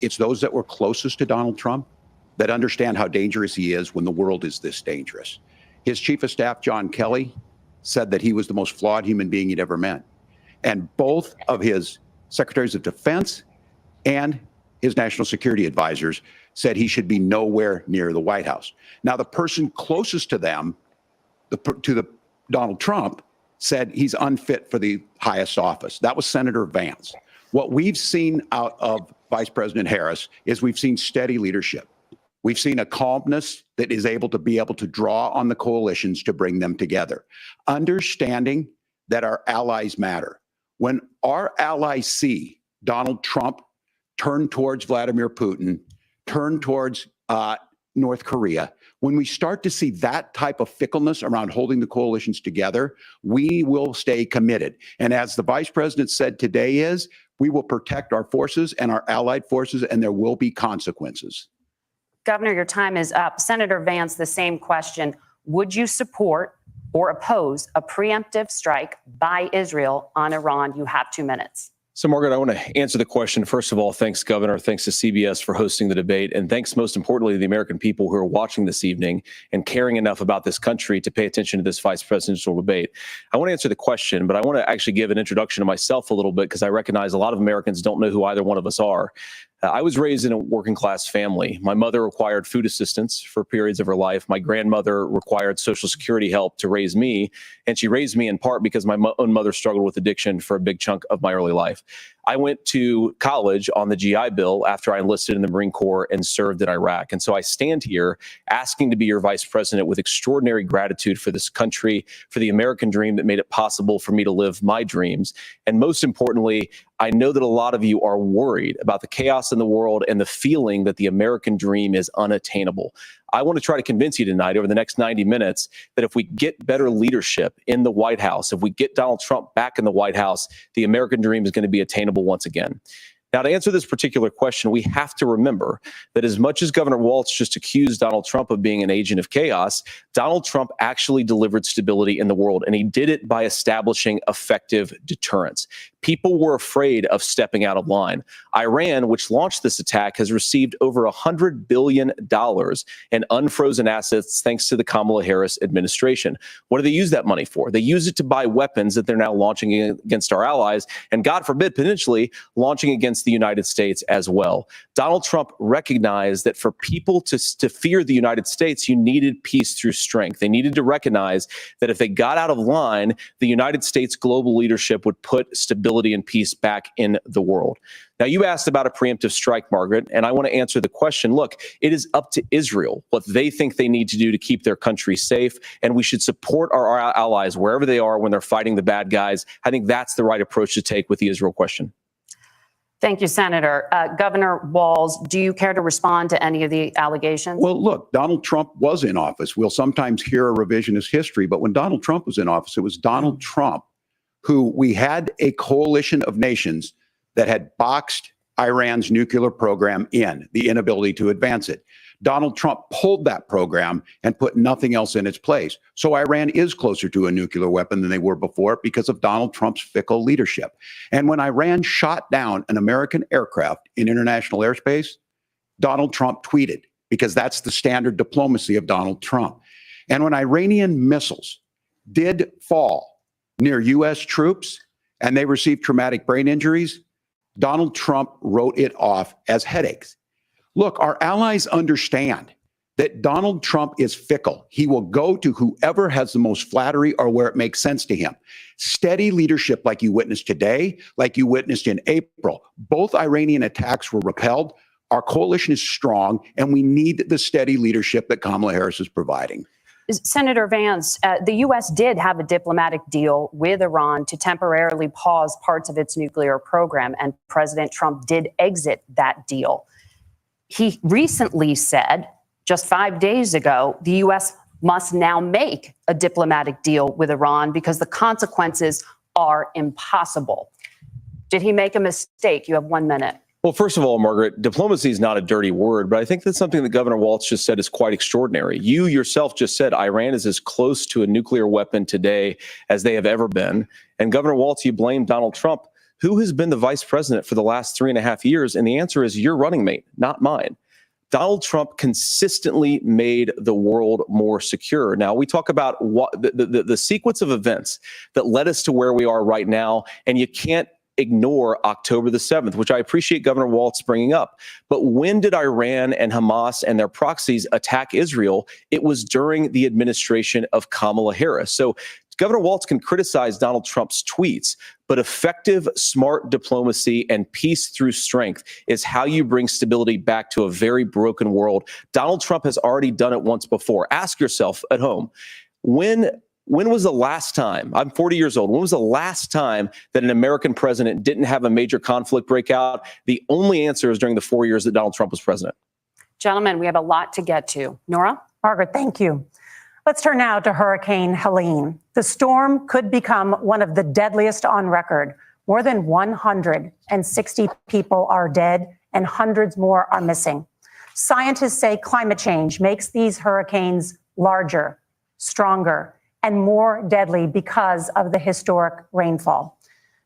It's those that were closest to Donald Trump that understand how dangerous he is when the world is this dangerous. His chief of staff, John Kelly, said that he was the most flawed human being he'd ever met. And both of his secretaries of defense and his national security advisors said he should be nowhere near the White House. Now, the person closest to them, Donald Trump, said he's unfit for the highest office. That was Senator Vance. What we've seen out of Vice President Harris is we've seen steady leadership. We've seen a calmness that is able to draw on the coalitions to bring them together, understanding that our allies matter. When our allies see Donald Trump turn towards Vladimir Putin, turn towards North Korea, when we start to see that type of fickleness around holding the coalitions together, we will stay committed. And as the vice president said today we will protect our forces and our allied forces, and there will be consequences. Governor, your time is up. Senator Vance, the same question. Would you support or oppose a preemptive strike by Israel on Iran? You have 2 minutes. So, Margaret, I want to answer the question. First of all, thanks, Governor. Thanks to CBS for hosting the debate. And thanks, most importantly, to the American people who are watching this evening and caring enough about this country to pay attention to this vice presidential debate. I want to answer the question, but I want to actually give an introduction to myself a little bit because I recognize a lot of Americans don't know who either one of us are. I was raised in a working class family. My mother required food assistance for periods of her life. My grandmother required Social Security help to raise me. And she raised me in part because my own mother struggled with addiction for a big chunk of my early life. I went to college on the GI Bill after I enlisted in the Marine Corps and served in Iraq. And so I stand here asking to be your vice president with extraordinary gratitude for this country, for the American dream that made it possible for me to live my dreams. And most importantly, I know that a lot of you are worried about the chaos in the world and the feeling that the American dream is unattainable. I want to try to convince you tonight over the next 90 minutes that if we get better leadership in the White House, if we get Donald Trump back in the White House, the American dream is going to be attainable once again. Now, to answer this particular question, we have to remember that as much as Governor Walz just accused Donald Trump of being an agent of chaos, Donald Trump actually delivered stability in the world, and he did it by establishing effective deterrence. People were afraid of stepping out of line. Iran, which launched this attack, has received over $100 billion in unfrozen assets thanks to the Kamala Harris administration. What do they use that money for? They use it to buy weapons that they're now launching against our allies, and God forbid, potentially launching against the United States as well. Donald Trump recognized that for people to fear the United States, you needed peace through strength. They needed to recognize that if they got out of line, the United States global leadership would put stability and peace back in the world. Now, you asked about a preemptive strike, Margaret, and I want to answer the question. Look, it is up to Israel what they think they need to do to keep their country safe, and we should support our allies wherever they are when they're fighting the bad guys. I think that's the right approach to take with the Israel question. Thank you, Senator. Governor Walz, do you care to respond to any of the allegations? Well, look, Donald Trump was in office. We'll sometimes hear a revisionist history, but when Donald Trump was in office, it was Donald Trump who we had a coalition of nations that had boxed Iran's nuclear program in, the inability to advance it. Donald Trump pulled that program and put nothing else in its place. So Iran is closer to a nuclear weapon than they were before because of Donald Trump's fickle leadership. And when Iran shot down an American aircraft in international airspace, Donald Trump tweeted, because that's the standard diplomacy of Donald Trump. And when Iranian missiles did fall near U.S. troops and they received traumatic brain injuries, Donald Trump wrote it off as headaches. Look, our allies understand that Donald Trump is fickle. He will go to whoever has the most flattery or where it makes sense to him. Steady leadership like you witnessed today, like you witnessed in April. Both Iranian attacks were repelled. Our coalition is strong, and we need the steady leadership that Kamala Harris is providing. Senator Vance, the U.S. did have a diplomatic deal with Iran to temporarily pause parts of its nuclear program, and President Trump did exit that deal. He recently said, just 5 days ago, the U.S. must now make a diplomatic deal with Iran because the consequences are impossible. Did he make a mistake? You have 1 minute. Well, first of all, Margaret, diplomacy is not a dirty word, but I think that's something that Governor Walz just said is quite extraordinary. You yourself just said Iran is as close to a nuclear weapon today as they have ever been. And Governor Walz, you blamed Donald Trump who has been the vice president for the last 3.5 years? And the answer is your running mate, not mine. Donald Trump consistently made the world more secure. Now, we talk about what the sequence of events that led us to where we are right now, and you can't ignore October the 7th, which I appreciate Governor Walz bringing up. But when did Iran and Hamas and their proxies attack Israel? It was during the administration of Kamala Harris. So Governor Walz can criticize Donald Trump's tweets, but effective, smart diplomacy and peace through strength is how you bring stability back to a very broken world. Donald Trump has already done it once before. Ask yourself at home, when was the last time, I'm 40 years old, when was the last time that an American president didn't have a major conflict break out? The only answer is during the 4 years that Donald Trump was president. Gentlemen, we have a lot to get to. Nora? Margaret, thank you. Let's turn now to Hurricane Helene. The storm could become one of the deadliest on record. More than 160 people are dead and hundreds more are missing. Scientists say climate change makes these hurricanes larger, stronger, and more deadly because of the historic rainfall.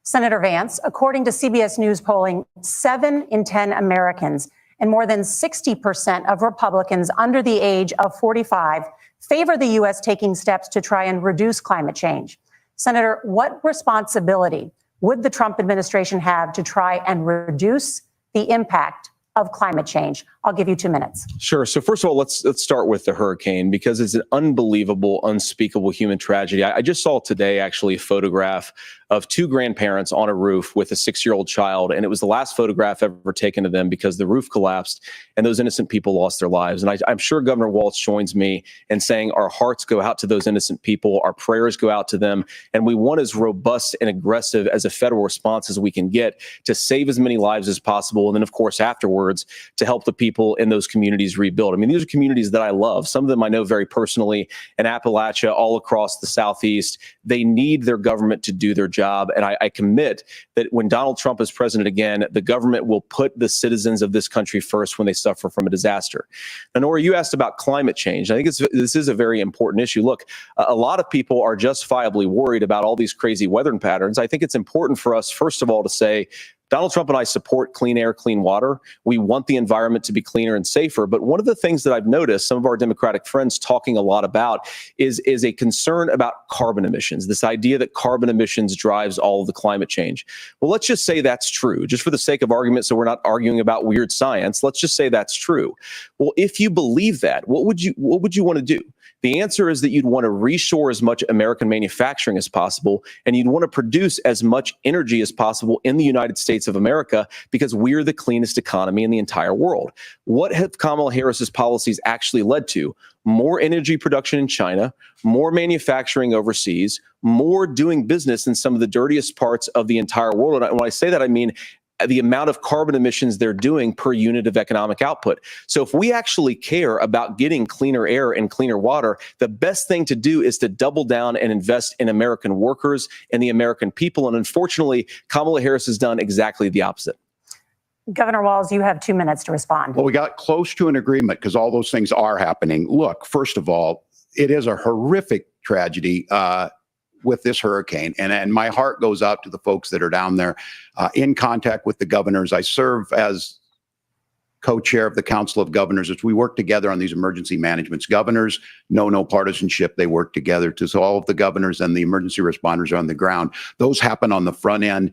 Senator Vance, according to CBS News polling, 7 in 10 Americans and more than 60% of Republicans under the age of 45 favor the U.S. taking steps to try and reduce climate change. Senator, what responsibility would the Trump administration have to try and reduce the impact of climate change? I'll give you 2 minutes. Sure. So first of all, let's start with the hurricane, because it's an unbelievable, unspeakable human tragedy. I just saw today actually a photograph of 2 grandparents on a roof with a 6-year-old child, and it was the last photograph ever taken of them because the roof collapsed and those innocent people lost their lives. And I'm sure Governor Walz joins me in saying our hearts go out to those innocent people, our prayers go out to them, and we want as robust and aggressive as a federal response as we can get to save as many lives as possible, and then of course afterwards to help the people in those communities rebuild. I mean, these are communities that I love. Some of them I know very personally in Appalachia, all across the Southeast. They need their government to do their job. And I commit that when Donald Trump is president again, the government will put the citizens of this country first when they suffer from a disaster. And Nora, you asked about climate change. I think this is a very important issue. Look, a lot of people are justifiably worried about all these crazy weather patterns. I think it's important for us, first of all, to say, Donald Trump and I support clean air, clean water. We want the environment to be cleaner and safer. But one of the things that I've noticed some of our Democratic friends talking a lot about is a concern about carbon emissions, this idea that carbon emissions drives all of the climate change. Well, let's just say that's true, just for the sake of argument, so we're not arguing about weird science. Let's just say that's true. Well, if you believe that, what would you want to do? The answer is that you'd want to reshore as much American manufacturing as possible, and you'd want to produce as much energy as possible in the United States of America, because we're the cleanest economy in the entire world. What have Kamala Harris's policies actually led to? More energy production in China, more manufacturing overseas, more doing business in some of the dirtiest parts of the entire world. And when I say that, I mean the amount of carbon emissions they're doing per unit of economic output. So if we actually care about getting cleaner air and cleaner water, the best thing to do is to double down and invest in American workers and the American people. And unfortunately, Kamala Harris has done exactly the opposite. Governor Walz, you have 2 minutes to respond. Well, we got close to an agreement because all those things are happening. Look, first of all, it is a horrific tragedy with this hurricane. And my heart goes out to the folks that are down there in contact with the governors. I serve as co-chair of the Council of Governors as we work together on these emergency managements. Governors know no partisanship. They work together. So all of the governors and the emergency responders are on the ground. Those happen on the front end.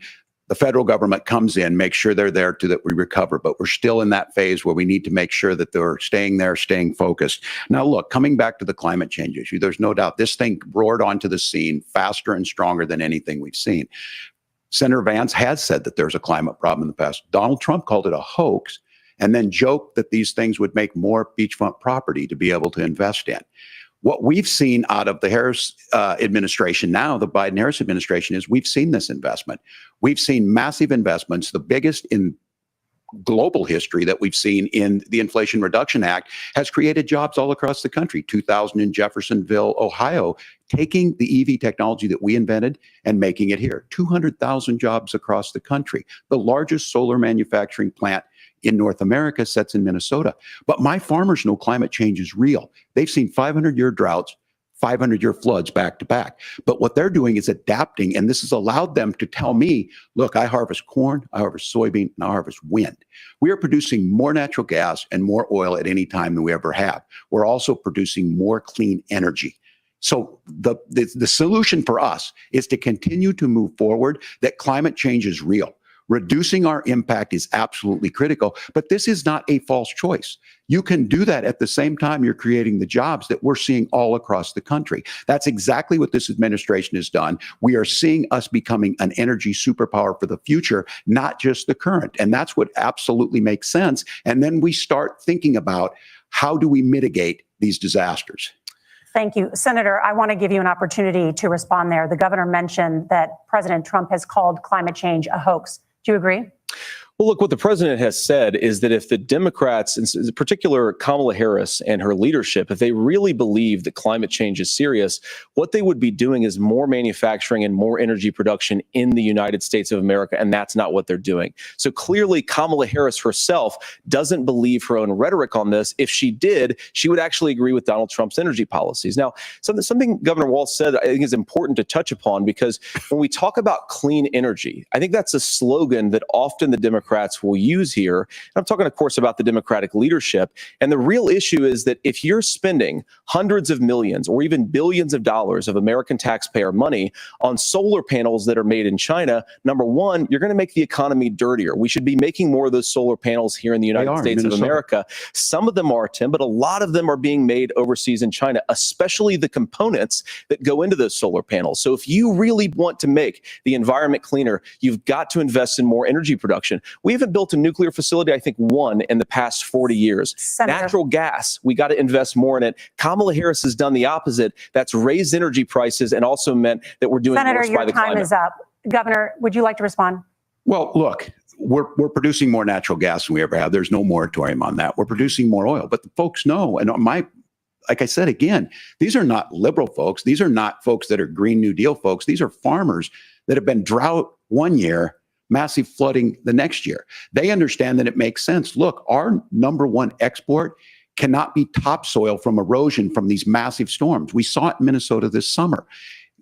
The federal government comes in, makes sure they're there that we recover. But we're still in that phase where we need to make sure that they're staying there, staying focused. Now, look, coming back to the climate change issue, there's no doubt this thing roared onto the scene faster and stronger than anything we've seen. Senator Vance has said that there's a climate problem in the past. Donald Trump called it a hoax and then joked that these things would make more beachfront property to be able to invest in. What we've seen out of the Harris administration now, the Biden-Harris administration, is we've seen this investment. We've seen massive investments, the biggest in global history that we've seen in the Inflation Reduction Act, has created jobs all across the country. 2,000 in Jeffersonville, Ohio, taking the EV technology that we invented and making it here. 200,000 jobs across the country. The largest solar manufacturing plant in North America sits in Minnesota. But my farmers know climate change is real. They've seen 500-year droughts, 500-year floods back to back. But what they're doing is adapting, and this has allowed them to tell me, look, I harvest corn, I harvest soybean, and I harvest wind. We are producing more natural gas and more oil at any time than we ever have. We're also producing more clean energy. So the solution for us is to continue to move forward, that climate change is real. Reducing our impact is absolutely critical, but this is not a false choice. You can do that at the same time you're creating the jobs that we're seeing all across the country. That's exactly what this administration has done. We are seeing us becoming an energy superpower for the future, not just the current. And that's what absolutely makes sense. And then we start thinking about how do we mitigate these disasters. Thank you. Senator, I want to give you an opportunity to respond there. The governor mentioned that President Trump has called climate change a hoax. Do you agree? Well, look, what the president has said is that if the Democrats, in particular Kamala Harris and her leadership, if they really believe that climate change is serious, what they would be doing is more manufacturing and more energy production in the United States of America, and that's not what they're doing. So clearly, Kamala Harris herself doesn't believe her own rhetoric on this. If she did, she would actually agree with Donald Trump's energy policies. Now, something Governor Walz said I think is important to touch upon, because when we talk about clean energy, I think that's a slogan that often the Democrats will use here. And I'm talking, of course, about the Democratic leadership. And the real issue is that if you're spending hundreds of millions or even billions of dollars of American taxpayer money on solar panels that are made in China, number one, you're going to make the economy dirtier. We should be making more of those solar panels here in the United States of America. Some of them are, Tim, but a lot of them are being made overseas in China, especially the components that go into those solar panels. So if you really want to make the environment cleaner, you've got to invest in more energy production. We haven't built a nuclear facility, I think, one in the past 40 years. Senator. Natural gas, we got to invest more in it. Kamala Harris has done the opposite. That's raised energy prices and also meant that we're doing Senator, worse by the climate. your time is up. Governor, would you like to respond? Well, look, we're producing more natural gas than we ever have. There's no moratorium on that. We're producing more oil. But the folks know, and like I said, again, these are not liberal folks. These are not folks that are Green New Deal folks. These are farmers that have been drought one year, massive flooding the next year. They understand that it makes sense. Look, our number one export cannot be topsoil from erosion from these massive storms. We saw it in Minnesota this summer.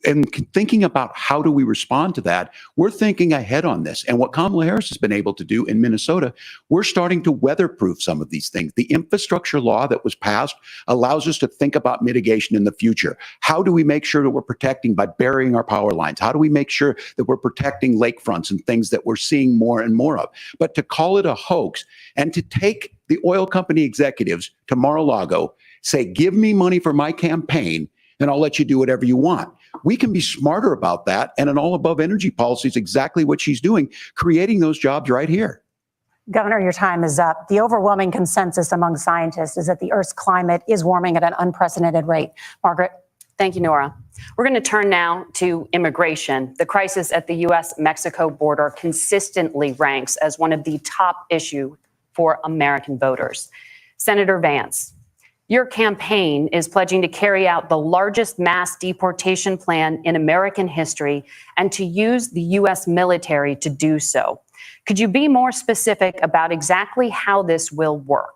And thinking about how do we respond to that, we're thinking ahead on this. And what Kamala Harris has been able to do in Minnesota, we're starting to weatherproof some of these things. The infrastructure law that was passed allows us to think about mitigation in the future. How do we make sure that we're protecting by burying our power lines? How do we make sure that we're protecting lakefronts and things that we're seeing more and more of? But to call it a hoax and to take the oil company executives to Mar-a-Lago, say, give me money for my campaign, and I'll let you do whatever you want. We can be smarter about that. And an all above energy policy is exactly what she's doing, creating those jobs right here. Governor, your time is up. The overwhelming consensus among scientists is that the Earth's climate is warming at an unprecedented rate. Margaret. Thank you, Nora. We're going to turn now to immigration. The crisis at the U.S.-Mexico border consistently ranks as one of the top issues for American voters. Senator Vance, your campaign is pledging to carry out the largest mass deportation plan in American history and to use the U.S. military to do so. Could you be more specific about exactly how this will work?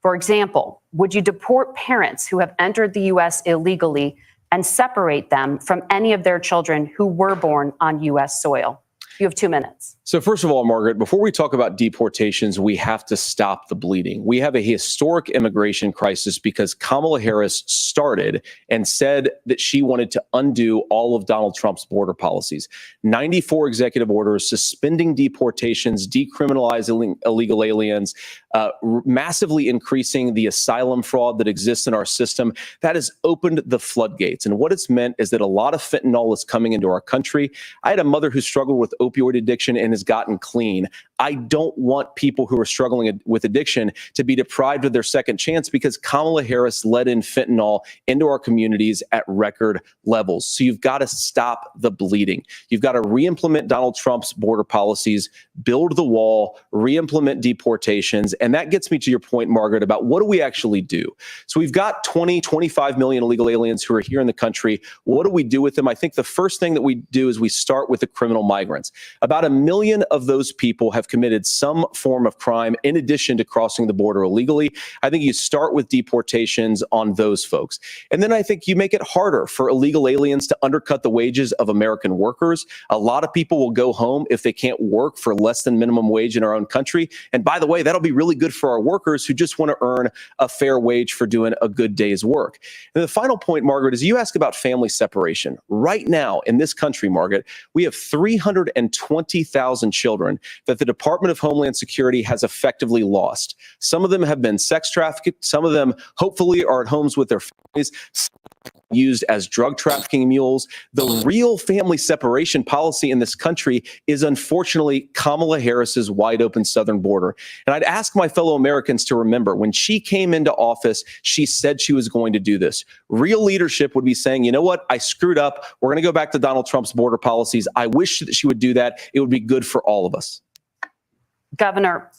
For example, would you deport parents who have entered the U.S. illegally and separate them from any of their children who were born on U.S. soil? You have 2 minutes. So first of all, Margaret, before we talk about deportations, we have to stop the bleeding. We have a historic immigration crisis because Kamala Harris started and said that she wanted to undo all of Donald Trump's border policies. 94 executive orders suspending deportations, decriminalizing illegal aliens, massively increasing the asylum fraud that exists in our system. That has opened the floodgates. And what it's meant is that a lot of fentanyl is coming into our country. I had a mother who struggled with opioid addiction and has gotten clean. I don't want people who are struggling with addiction to be deprived of their second chance because Kamala Harris let in fentanyl into our communities at record levels. So you've got to stop the bleeding. You've got to re-implement Donald Trump's border policies, build the wall, re-implement deportations. And that gets me to your point, Margaret, about what do we actually do? So we've got 25 million illegal aliens who are here in the country. What do we do with them? I think the first thing that we do is we start with the criminal migrants. About 1 million of those people have committed some form of crime in addition to crossing the border illegally. I think you start with deportations on those folks. And then I think you make it harder for illegal aliens to undercut the wages of American workers. A lot of people will go home if they can't work for less than minimum wage in our own country. And by the way, that'll be really good for our workers who just want to earn a fair wage for doing a good day's work. And the final point, Margaret, is you ask about family separation. Right now in this country, Margaret, we have 320,000 children that the Department of Homeland Security has effectively lost. Some of them have been sex trafficked. Some of them hopefully are at homes with their families, used as drug trafficking mules. The real family separation policy in this country is unfortunately Kamala Harris's wide open southern border. And I'd ask my fellow Americans to remember when she came into office, she said she was going to do this. Real leadership would be saying, you know what, I screwed up. We're going to go back to Donald Trump's border policies. I wish that she would do that. It would be good for all of us. Governor,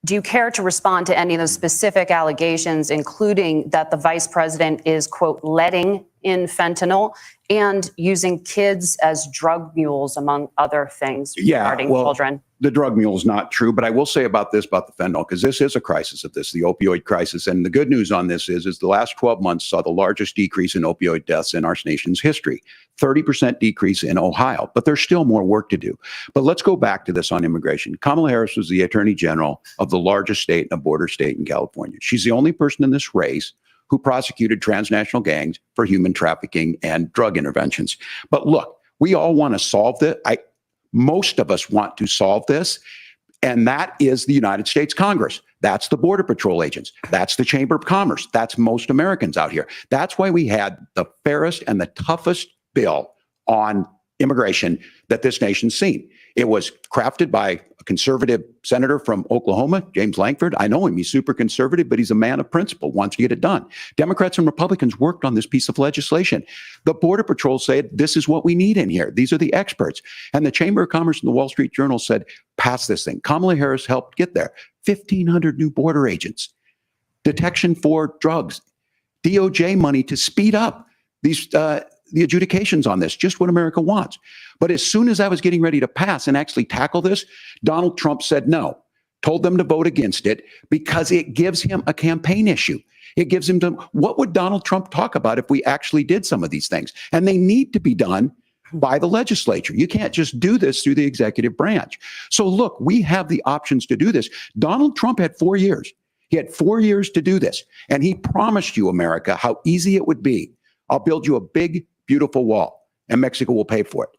do you care to respond to any of those specific allegations, including that the vice president is, quote, letting in fentanyl and using kids as drug mules, among other things regarding children? The drug mule is not true, but I will say about this, about the fentanyl, because this is a crisis of this, the opioid crisis. And the good news on this is the last 12 months saw the largest decrease in opioid deaths in our nation's history, 30% decrease in Ohio, but there's still more work to do. But let's go back to this on immigration. Kamala Harris was the attorney general of the largest state and a border state in California. She's the only person in this race who prosecuted transnational gangs for human trafficking and drug interventions. But look, we all want to solve this. Most of us want to solve this, and that is the United States Congress. That's the Border Patrol agents. That's the Chamber of Commerce. That's most Americans out here. That's why we had the fairest and the toughest bill on immigration that this nation's seen. It was crafted by a conservative senator from Oklahoma, James Lankford. I know him. He's super conservative, but he's a man of principle, wants to get it done. Democrats and Republicans worked on this piece of legislation. The Border Patrol said, this is what we need in here. These are the experts. And the Chamber of Commerce and the Wall Street Journal said, pass this thing. Kamala Harris helped get there. 1,500 new border agents, detection for drugs, DOJ money to speed up these the adjudications on this, just what America wants. But as soon as I was getting ready to pass and actually tackle this, Donald Trump said no, told them to vote against it because it gives him a campaign issue. It gives him what would Donald Trump talk about if we actually did some of these things? And they need to be done by the legislature. You can't just do this through the executive branch. So look, we have the options to do this. Donald Trump had 4 years. He had 4 years to do this. And he promised you, America, how easy it would be. I'll build you a big, beautiful wall, and Mexico will pay for it.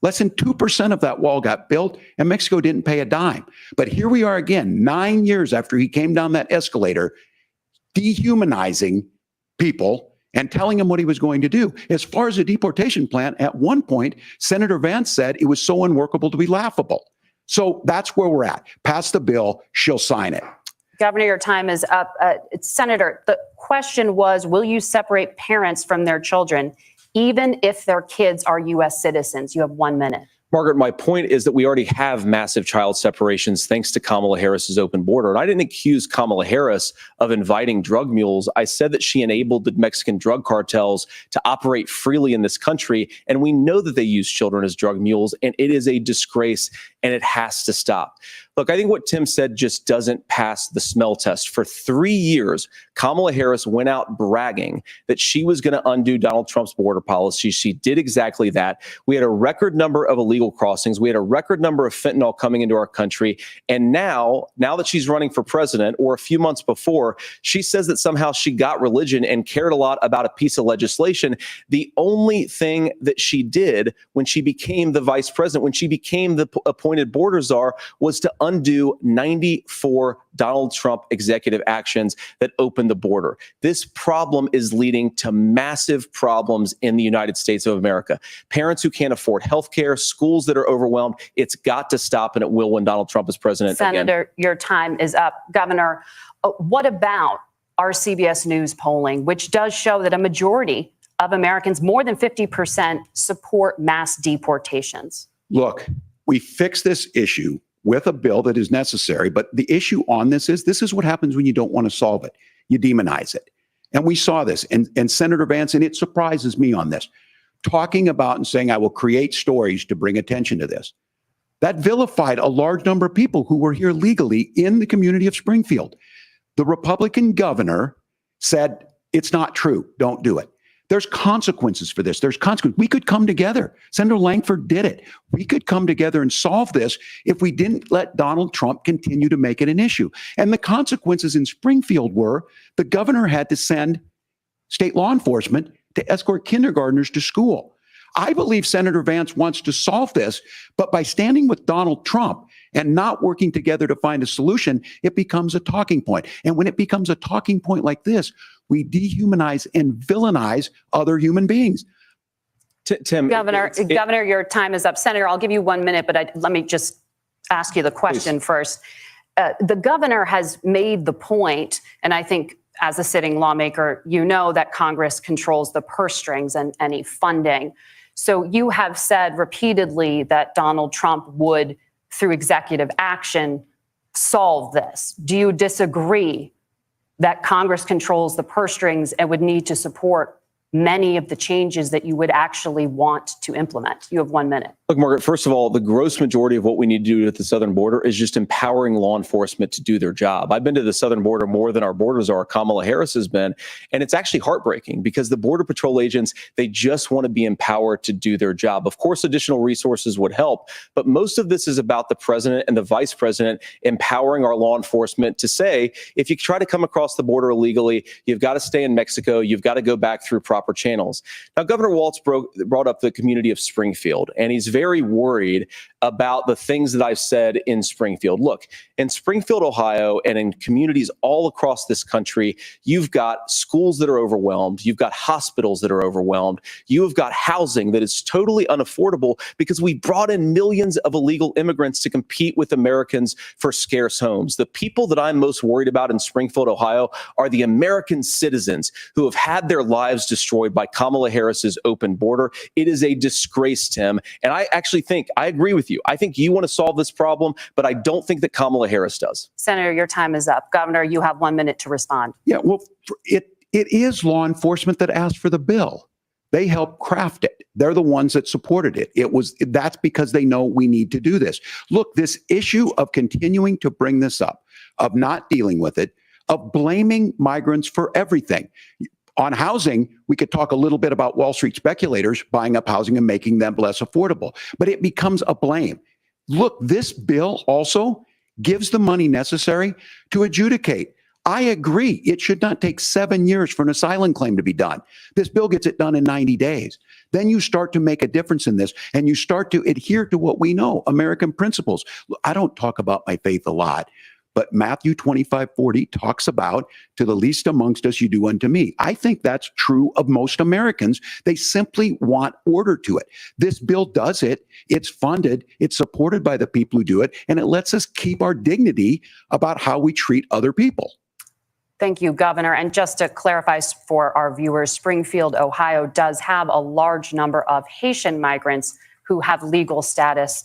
Less than 2% of that wall got built, and Mexico didn't pay a dime. But here we are again, 9 years after he came down that escalator, dehumanizing people and telling them what he was going to do. As far as the deportation plan, at one point, Senator Vance said it was so unworkable to be laughable. So that's where we're at. Pass the bill, she'll sign it. Governor, your time is up. Senator, the question was, will you separate parents from their children, even if their kids are U.S. citizens? You have 1 minute. Margaret, my point is that we already have massive child separations thanks to Kamala Harris's open border. And I didn't accuse Kamala Harris of inviting drug mules. I said that she enabled the Mexican drug cartels to operate freely in this country. And we know that they use children as drug mules, and it is a disgrace, and it has to stop. Look, I think what Tim said just doesn't pass the smell test. For 3 years, Kamala Harris went out bragging that she was going to undo Donald Trump's border policy. She did exactly that. We had a record number of illegal crossings. We had a record number of fentanyl coming into our country. And now that she's running for president, or a few months before, she says that somehow she got religion and cared a lot about a piece of legislation. The only thing that she did when she became the vice president, when she became the appointed border czar, was to undo 94 Donald Trump executive actions that opened the border. This problem is leading to massive problems in the United States of America. Parents who can't afford health care, schools that are overwhelmed. It's got to stop, and it will when Donald Trump is president again. Senator, your time is up. Governor, what about our CBS News polling, which does show that a majority of Americans, more than 50%, support mass deportations? Look, we fix this issue with a bill that is necessary. But the issue on this is what happens when you don't want to solve it. You demonize it. And we saw this. And Senator Vance, and it surprises me on this, talking about and saying, I will create stories to bring attention to this. That vilified a large number of people who were here legally in the community of Springfield. The Republican governor said, it's not true. Don't do it. There's consequences for this. There's consequences. We could come together. Senator Langford did it. We could come together and solve this if we didn't let Donald Trump continue to make it an issue. And the consequences in Springfield were the governor had to send state law enforcement to escort kindergartners to school. I believe Senator Vance wants to solve this, but by standing with Donald Trump and not working together to find a solution, it becomes a talking point. And when it becomes a talking point like this, we dehumanize and villainize other human beings. Tim, Governor, your time is up. Senator, I'll give you 1 minute, but let me just ask you the question first. The governor has made the point, and I think as a sitting lawmaker, you know that Congress controls the purse strings and any funding. So you have said repeatedly that Donald Trump would, through executive action, solve this. Do you disagree that Congress controls the purse strings and would need to support many of the changes that you would actually want to implement? You have 1 minute. Look, Margaret, first of all, the gross majority of what we need to do at the southern border is just empowering law enforcement to do their job. I've been to the southern border more than our borders are. Kamala Harris has been. And it's actually heartbreaking because the Border Patrol agents, they just want to be empowered to do their job. Of course, additional resources would help, but most of this is about the president and the vice president empowering our law enforcement to say, if you try to come across the border illegally, you've got to stay in Mexico, you've got to go back through proper channels. Now, Governor Walz brought up the community of Springfield, and he's very worried about the things that I've said in Springfield. Look, in Springfield, Ohio, and in communities all across this country, you've got schools that are overwhelmed. You've got hospitals that are overwhelmed. You have got housing that is totally unaffordable because we brought in millions of illegal immigrants to compete with Americans for scarce homes. The people that I'm most worried about in Springfield, Ohio, are the American citizens who have had their lives destroyed by Kamala Harris's open border. It is a disgrace, Tim. And I actually think, I agree with you. I think you want to solve this problem, but I don't think that Kamala Harris does. Senator, your time is up. Governor, you have 1 minute to respond. Yeah, well, it is law enforcement that asked for the bill. They helped craft it. They're the ones that supported it. That's because they know we need to do this. Look, this issue of continuing to bring this up, of not dealing with it, of blaming migrants for everything. On housing, we could talk a little bit about Wall Street speculators buying up housing and making them less affordable, but it becomes a blame. Look, this bill also gives the money necessary to adjudicate. I agree. It should not take 7 years for an asylum claim to be done. This bill gets it done in 90 days. Then you start to make a difference in this and you start to adhere to what we know, American principles. I don't talk about my faith a lot, but Matthew 25:40 talks about, to the least amongst us, you do unto me. I think that's true of most Americans. They simply want order to it. This bill does it. It's funded. It's supported by the people who do it. And it lets us keep our dignity about how we treat other people. Thank you, Governor. And just to clarify for our viewers, Springfield, Ohio does have a large number of Haitian migrants who have legal status,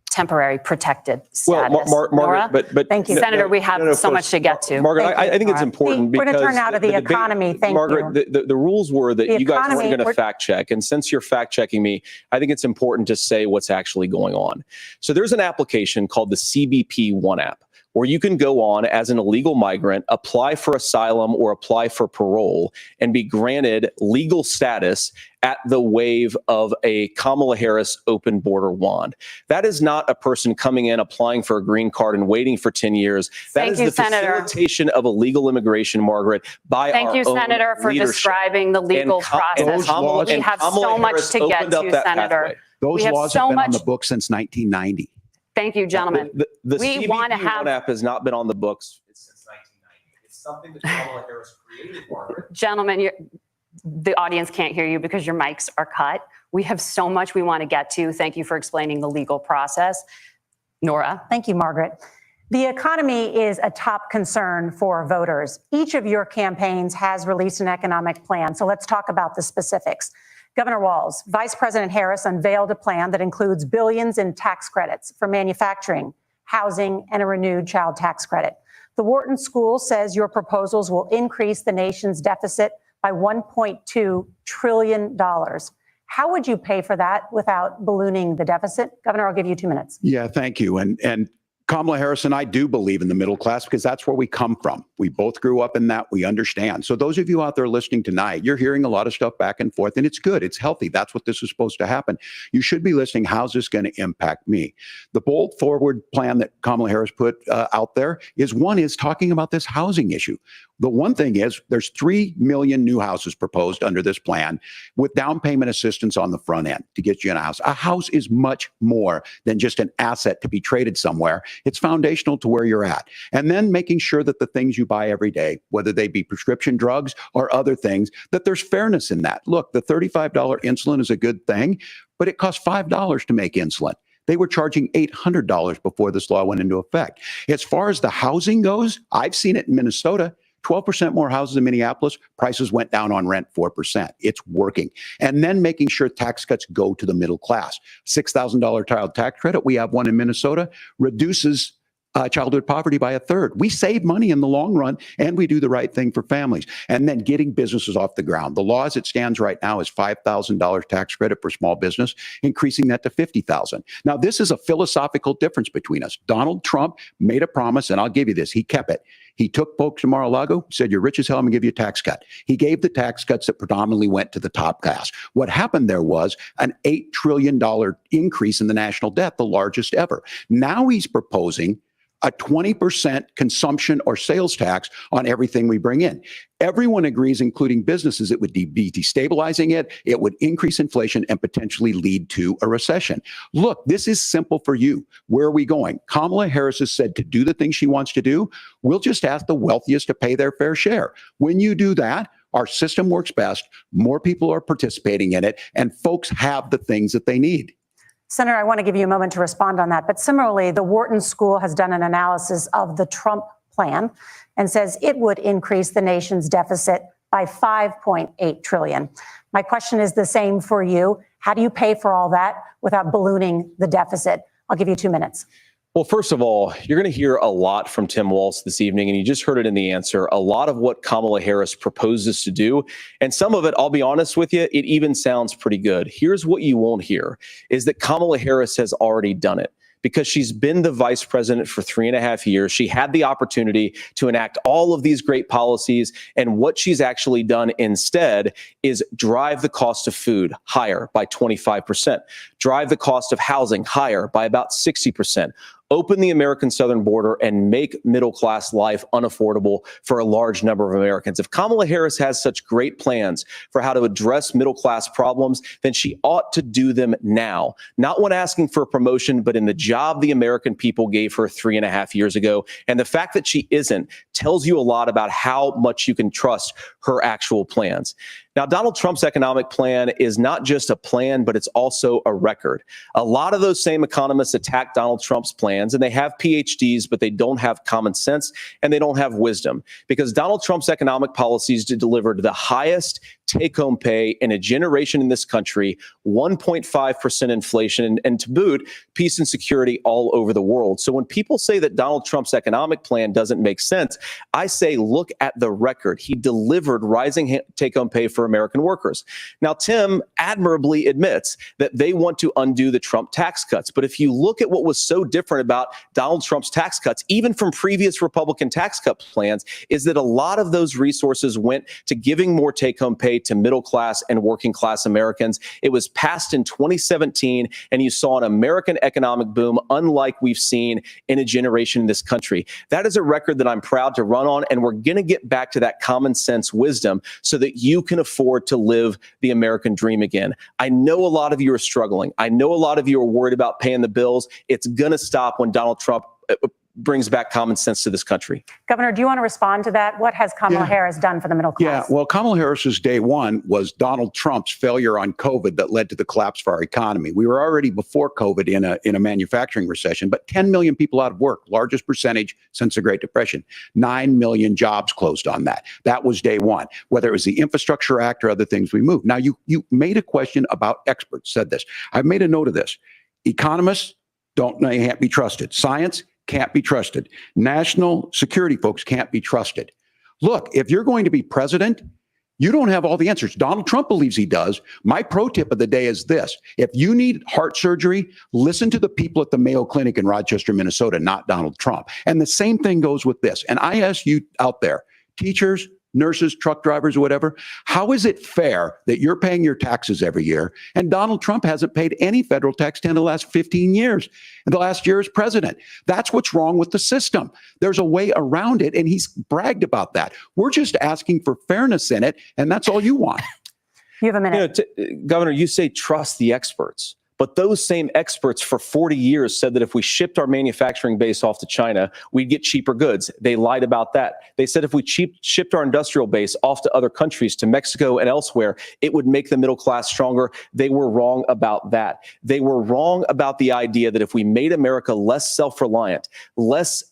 temporary protected status. Well, Margaret, but thank you, Senator. We have so much to get to. Margaret, I think it's important because we're going to turn now to the economy. Thank Margaret, you. The rules were that you guys weren't going to fact check, and since you're fact checking me, I think it's important to say what's actually going on. So there's an application called the Pt1 app, where you can go on as an illegal migrant, apply for asylum or apply for parole, and be granted legal status at the wave of a Kamala Harris open border wand. That is not a person coming in, applying for a green card and waiting for 10 years. That is the facilitation of illegal immigration, Margaret, by our own leadership. Thank you, Senator, for describing the legal process. We have so much to get to, Senator. Those laws have been on the books since 1990. Thank you, gentlemen. The CBP1 app has not been on the books since 1990. It's something that Kamala Harris created, Margaret. Gentlemen, the audience can't hear you because your mics are cut. We have so much we want to get to. Thank you for explaining the legal process. Nora. Thank you, Margaret. The economy is a top concern for voters. Each of your campaigns has released an economic plan, so let's talk about the specifics. Governor Walz, Vice President Harris unveiled a plan that includes billions in tax credits for manufacturing, housing, and a renewed child tax credit. The Wharton School says your proposals will increase the nation's deficit by $1.2 trillion. How would you pay for that without ballooning the deficit? Governor, I'll give you 2 minutes. Yeah, thank you. And Kamala Harris and I do believe in the middle class because that's where we come from. We both grew up in that. We understand. So those of you out there listening tonight, you're hearing a lot of stuff back and forth, and it's good. It's healthy. That's what this is supposed to happen. You should be listening. How's this going to impact me? The bold forward plan that Kamala Harris put out there is talking about this housing issue. The one thing is there's 3 million new houses proposed under this plan with down payment assistance on the front end to get you in a house. A house is much more than just an asset to be traded somewhere. It's foundational to where you're at. And then making sure that the things you buy every day, whether they be prescription drugs or other things, that there's fairness in that. Look, the $35 insulin is a good thing, but it costs $5 to make insulin. They were charging $800 before this law went into effect. As far as the housing goes, I've seen it in Minnesota. 12% more houses in Minneapolis, prices went down on rent 4%. It's working. And then making sure tax cuts go to the middle class. $6,000 child tax credit, we have one in Minnesota, reduces childhood poverty by 1/3. We save money in the long run, and we do the right thing for families. And then getting businesses off the ground. The law as it stands right now is $5,000 tax credit for small business, increasing that to $50,000. Now, this is a philosophical difference between us. Donald Trump made a promise, and I'll give you this. He kept it. He took folks to Mar-a-Lago, said, you're rich as hell, I'm going to give you a tax cut. He gave the tax cuts that predominantly went to the top class. What happened there was an $8 trillion increase in the national debt, the largest ever. Now he's proposing a 20% consumption or sales tax on everything we bring in. Everyone agrees, including businesses, it would be destabilizing it. It would increase inflation and potentially lead to a recession. Look, this is simple for you. Where are we going? Kamala Harris has said to do the things she wants to do. We'll just ask the wealthiest to pay their fair share. When you do that, our system works best. More people are participating in it, and folks have the things that they need. Senator, I want to give you a moment to respond on that. But similarly, the Wharton School has done an analysis of the Trump plan and says it would increase the nation's deficit by $5.8 trillion. My question is the same for you. How do you pay for all that without ballooning the deficit? I'll give you 2 minutes. Well, first of all, you're going to hear a lot from Tim Walz this evening, and you just heard it in the answer. A lot of what Kamala Harris proposes to do, and some of it, I'll be honest with you, it even sounds pretty good. Here's what you won't hear, is that Kamala Harris has already done it. Because she's been the vice president for 3.5 years. She had the opportunity to enact all of these great policies. And what she's actually done instead is drive the cost of food higher by 25%, drive the cost of housing higher by about 60%. Open the American southern border and make middle-class life unaffordable for a large number of Americans. If Kamala Harris has such great plans for how to address middle-class problems, then she ought to do them now. Not when asking for a promotion, but in the job the American people gave her 3.5 years ago. And the fact that she isn't tells you a lot about how much you can trust her actual plans. Now, Donald Trump's economic plan is not just a plan, but it's also a record. A lot of those same economists attack Donald Trump's plans, and they have PhDs, but they don't have common sense and they don't have wisdom, because Donald Trump's economic policies delivered the highest take-home pay in a generation in this country, 1.5% inflation, and to boot, peace and security all over the world. So when people say that Donald Trump's economic plan doesn't make sense, I say, look at the record. He delivered rising take-home pay for American workers. Now, Tim admirably admits that they want to undo the Trump tax cuts. But if you look at what was so different about Donald Trump's tax cuts, even from previous Republican tax cut plans, is that a lot of those resources went to giving more take-home pay to middle class and working class Americans. It was passed in 2017, and you saw an American economic boom unlike we've seen in a generation in this country. That is a record that I'm proud to run on, and we're going to get back to that common sense wisdom so that you can afford to live the American dream again. I know a lot of you are struggling. I know a lot of you are worried about paying the bills. It's going to stop when Donald Trump brings back common sense to this country. Governor, do you want to respond to that? What has Kamala Harris done for the middle class? Yeah, well, Kamala Harris's day one was Donald Trump's failure on COVID that led to the collapse of our economy. We were already before COVID in a manufacturing recession, but 10 million people out of work, largest percentage since the Great Depression. 9 million jobs closed on that. That was day one. Whether it was the Infrastructure Act or other things we moved. Now, you made a question about experts, said this. I've made a note of this. Economists can't be trusted. Science can't be trusted. National security folks can't be trusted. Look, if you're going to be president, You don't have all the answers. Donald Trump believes he does. My pro tip of the day is this. If you need heart surgery, listen to the people at the Mayo Clinic in Rochester, Minnesota, not Donald Trump. And the same thing goes with this. And I ask you out there, teachers, nurses, truck drivers, or whatever, how is it fair that you're paying your taxes every year and Donald Trump hasn't paid any federal tax in the last 15 years, and the last year as president? That's what's wrong with the system. There's a way around it, and he's bragged about that. We're just asking for fairness in it, and that's all you want. You have a minute. Governor, you say trust the experts. But those same experts for 40 years said that if we shipped our manufacturing base off to China, we'd get cheaper goods. They lied about that. They said if we shipped our industrial base off to other countries, to Mexico and elsewhere, it would make the middle class stronger. They were wrong about that. They were wrong about the idea that if we made America less self-reliant, less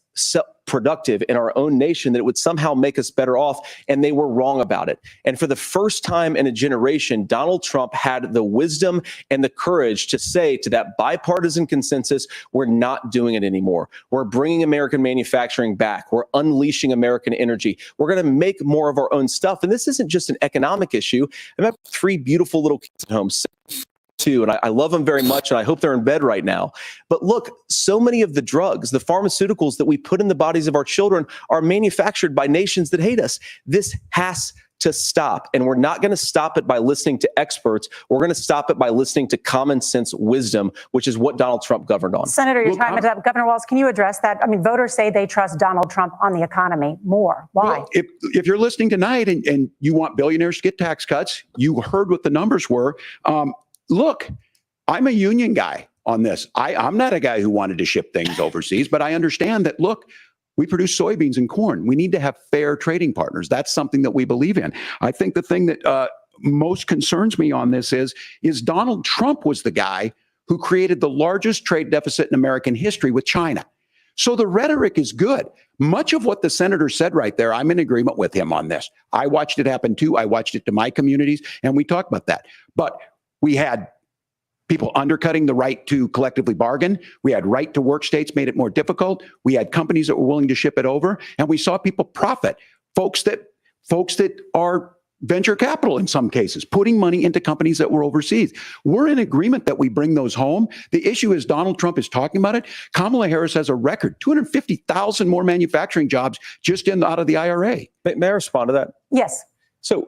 productive in our own nation, that it would somehow make us better off, and they were wrong about it. And for the first time in a generation, Donald Trump had the wisdom and the courage to say to that bipartisan consensus, we're not doing it anymore. We're bringing American manufacturing back. We're unleashing American energy. We're going to make more of our own stuff. And this isn't just an economic issue. I have 3 beautiful little kids at home, too, and I love them very much, and I hope they're in bed right now. But look, so many of the drugs, the pharmaceuticals that we put in the bodies of our children are manufactured by nations that hate us. This has to stop, and we're not going to stop it by listening to experts. We're going to stop it by listening to common sense wisdom, which is what Donald Trump governed on. Senator, your time is up. Governor Walz, can you address that? I mean, voters say they trust Donald Trump on the economy more. Why? Well, if you're listening tonight and you want billionaires to get tax cuts, you heard what the numbers were. Look, I'm a union guy on this. I'm not a guy who wanted to ship things overseas, but I understand that, look, we produce soybeans and corn. We need to have fair trading partners. That's something that we believe in. I think the thing that most concerns me on this is Donald Trump was the guy who created the largest trade deficit in American history with China. So the rhetoric is good. Much of what the senator said right there, I'm in agreement with him on this. I watched it happen too. I watched it to my communities, and we talked about that. But we had people undercutting the right to collectively bargain. We had right to work states made it more difficult. We had companies that were willing to ship it over, and we saw people profit. Folks that are venture capital in some cases, putting money into companies that were overseas. We're in agreement that we bring those home. The issue is Donald Trump is talking about it. Kamala Harris has a record, 250,000 more manufacturing jobs just out of the IRA. May I respond to that? Yes. So